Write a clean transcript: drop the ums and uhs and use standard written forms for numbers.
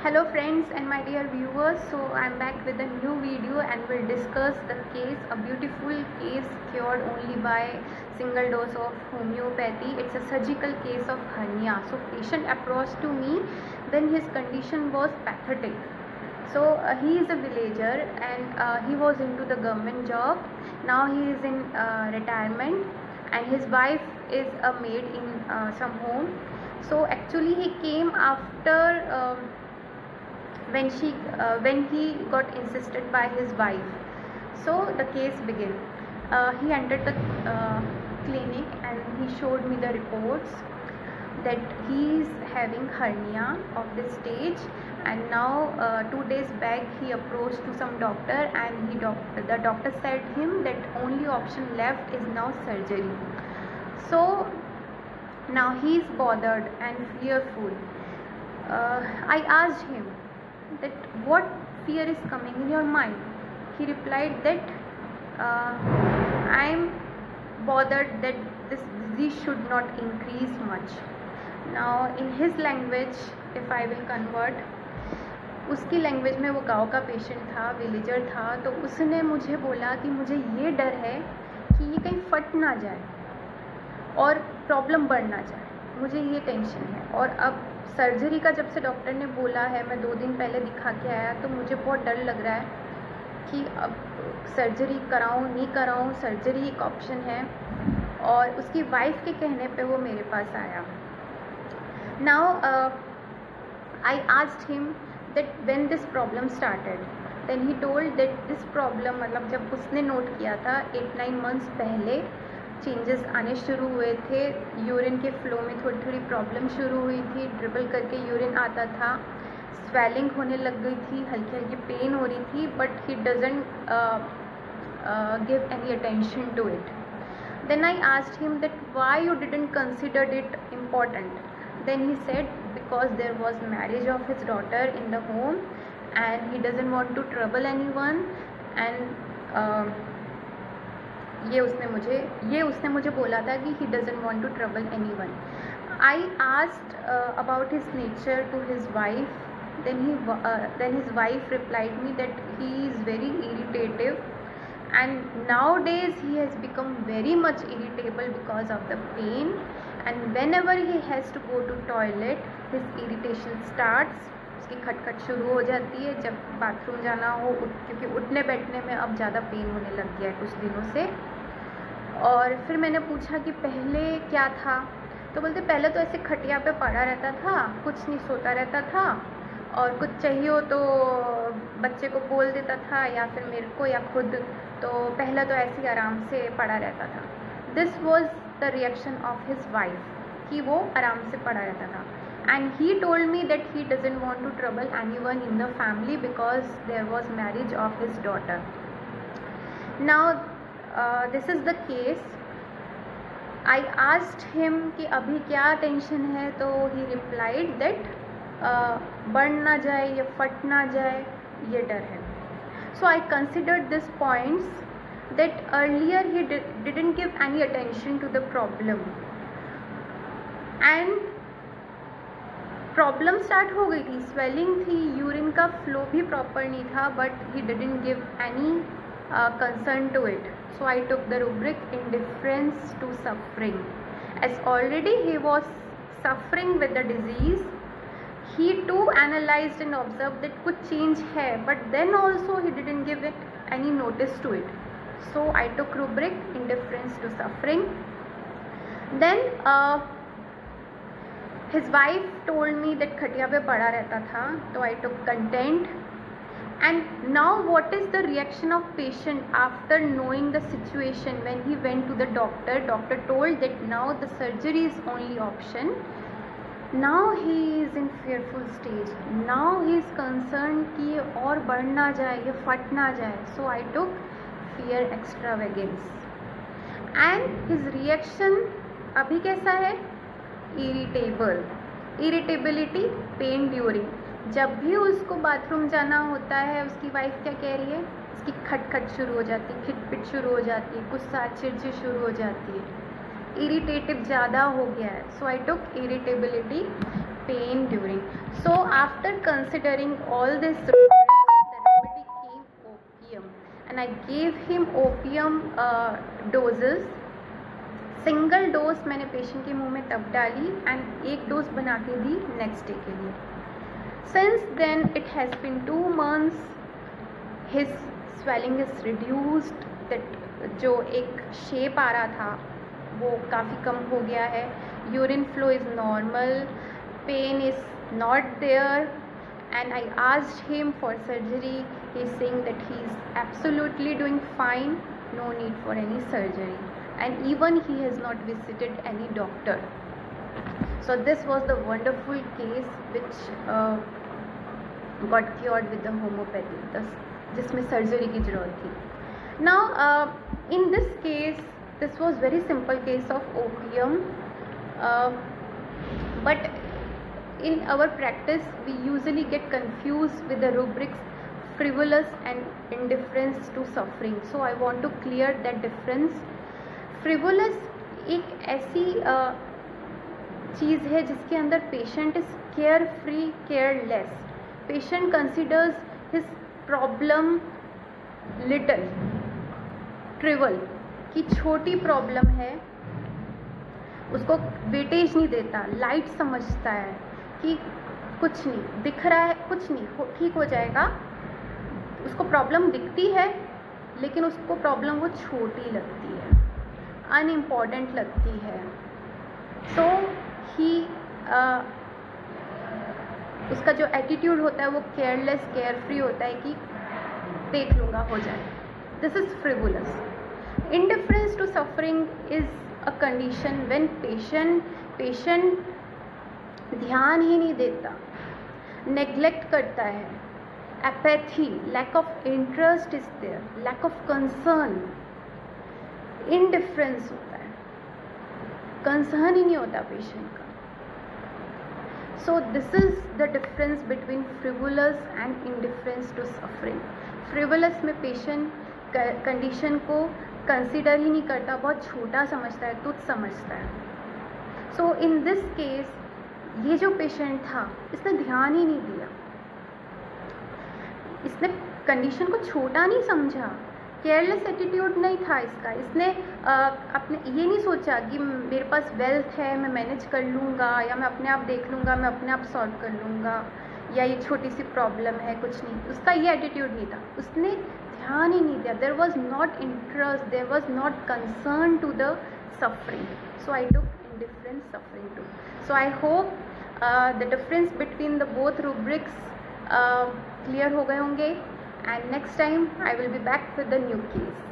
Hello friends and my dear viewers, so I'm back with a new video and we'll discuss the case, a beautiful case cured only by single dose of homeopathy. It's a surgical case of hernia. So patient approached to me when his condition was pathetic. So he is a villager and he was into the government job. Now he is in retirement and his wife is a maid in some home. So actually he came after when he got insisted by his wife. So the case began. He entered the clinic and he showed me the reports that he is having hernia of this stage, and now 2 days back he approached to some doctor and the doctor said him that only option left is now surgery. So now he is bothered and fearful. I asked him that what fear is coming in your mind. He replied that I am bothered that this disease should not increase much. Now in his language, if I will convert, उसकी language में, वो गांव का patient था, villager था, तो उसने मुझे बोला कि मुझे ये डर है कि ये कहीं फट ना जाए और प्रॉब्लम बढ़ ना जाए, मुझे ये टेंशन है। और अब सर्जरी का जब से डॉक्टर ने बोला है, मैं 2 दिन पहले दिखा के आया, तो मुझे बहुत डर लग रहा है कि अब सर्जरी कराऊं नहीं कराऊं। सर्जरी एक ऑप्शन है। और उसकी वाइफ के कहने पे वो मेरे पास आया। Now I asked him that when this problem started, then he told that this problem, मतलब जब उसने नोट किया था 8-9 मंथ्स पहले चेंजेस आने शुरू हुए थे। यूरिन के फ्लो में थोड़ी थोड़ी प्रॉब्लम शुरू हुई थी, ड्रिबल करके यूरिन आता था, स्वेलिंग होने लग गई थी, हल्की हल्की पेन हो रही थी, but he doesn't give any attention to it. Then I asked him that why you didn't considered it important. Then he said because there was marriage of his daughter in the home and he doesn't want to trouble anyone. And ये उसने मुझे बोला था कि he doesn't want to trouble anyone. I asked about his nature to his wife. Then his wife replied me that he is very irritative, and nowadays he has become very much irritable because of the pain, and whenever he has to go to toilet, his irritation starts. उसकी खटखट शुरू हो जाती है जब bathroom जाना हो, क्योंकि उठने बैठने में अब ज़्यादा पेन होने लग गया है कुछ दिनों से। और फिर मैंने पूछा कि पहले क्या था, तो बोलते पहले तो ऐसे खटिया पे पड़ा रहता था, कुछ नहीं, सोता रहता था, और कुछ चाहिए हो तो बच्चे को बोल देता था या फिर मेरे को या खुद, तो पहले तो ऐसे ही आराम से पड़ा रहता था। This was the reaction of his wife, कि वो आराम से पड़ा रहता था। And he told me that he doesn't want to trouble anyone in the family because there was marriage of his daughter. Now this is the case. I asked him कि अभी क्या टेंशन है, तो he replied that बढ़ ना जाए या फट ना जाए, ये डर है। So I considered these points that earlier he didn't give any attention to the problem, and problem start हो गई थी, स्वेलिंग थी, यूरिन का फ्लो भी प्रॉपर नहीं था, but he didn't give any concern to it. So I took the rubric indifference to suffering. As already he was suffering with the disease, he too analysed and observe that कुछ change है, but then also he didn't give it any notice to it. So I took rubric indifference to suffering. Then his wife told me that खटिया पे पड़ा रहता था, तो I took content. And now what is the reaction of patient after knowing the situation? When he went to the doctor told that now the surgery is only option. Now he is in fearful stage. Now he is concerned कि ये और बढ़ ना जाए, ये फट ना जाए. So I took fear extravagance. And his reaction अभी कैसा है? Irritability, pen during. जब भी उसको बाथरूम जाना होता है, उसकी वाइफ क्या कह रही है, उसकी खटखट शुरू हो जाती है, खिटपिट शुरू हो जाती है, गुस्सा चिड़चिड़ शुरू हो जाती है, इरिटेटिव ज़्यादा हो गया है। सो I took irritability, pain during. So after considering all this, the remedy came opium, and I gave him opium doses. Single dose मैंने पेशेंट के मुंह में तब डाली एंड एक डोज बना के दी नेक्स्ट डे के लिए. Since then it has been 2 months, his swelling is reduced, that जो एक शेप आ रहा था वो काफ़ी कम हो गया है. Urine flow is normal, pain is not there, and I asked him for surgery. He's saying that he's absolutely doing fine, no need for any surgery, and even he has not visited any doctor. So this was the wonderful case which got cured with the homeopathy, जिसमें surgery की ज़रूरत थी. Now in this case, this was very simple case of opium, but in our practice we usually get confused with the rubrics frivolous and indifference to suffering. So I want to clear that difference. Frivolous एक ऐसी चीज़ है जिसके अंदर patient is care free, careless. Patient considers his problem little, trivial, कि छोटी problem है, उसको weightage नहीं देता, लाइट समझता है कि कुछ नहीं दिख रहा है, कुछ नहीं ठीक हो जाएगा. उसको प्रॉब्लम दिखती है लेकिन उसको प्रॉब्लम वो छोटी लगती है, अनइम्पॉर्टेंट लगती है. सो ही उसका जो एटीट्यूड होता है वो केयरलेस, केयर फ्री होता है कि देख लूँगा, हो जाए. This is frivolous. Indifference to suffering is a condition when patient ध्यान ही नहीं देता, नेग्लेक्ट करता है, apathy, lack of interest is there, lack of concern, indifference होता है, कंसर्न ही नहीं होता पेशेंट का. So this is the difference between frivolous and indifference to suffering. Frivolous में पेशेंट कंडीशन को कंसिडर ही नहीं करता, बहुत छोटा समझता है, तुच्छ समझता है. सो इन दिस केस ये जो पेशेंट था इसने ध्यान ही नहीं दिया, इसने कंडीशन को छोटा नहीं समझा, केयरलेस एटीट्यूड नहीं था इसका. इसने अपने ये नहीं सोचा कि मेरे पास वेल्थ है, मैं मैनेज कर लूँगा, या मैं अपने आप देख लूँगा, मैं अपने आप सॉल्व कर लूँगा, या ये छोटी सी प्रॉब्लम है, कुछ नहीं. उसका ये एटीट्यूड नहीं था, उसने ध्यान ही नहीं दिया. There was not interest, there was not concern to the suffering. So I took indifferent suffering too. So I hope the difference between the both rubrics clear हो गए होंगे, and next time I will be back with the new case.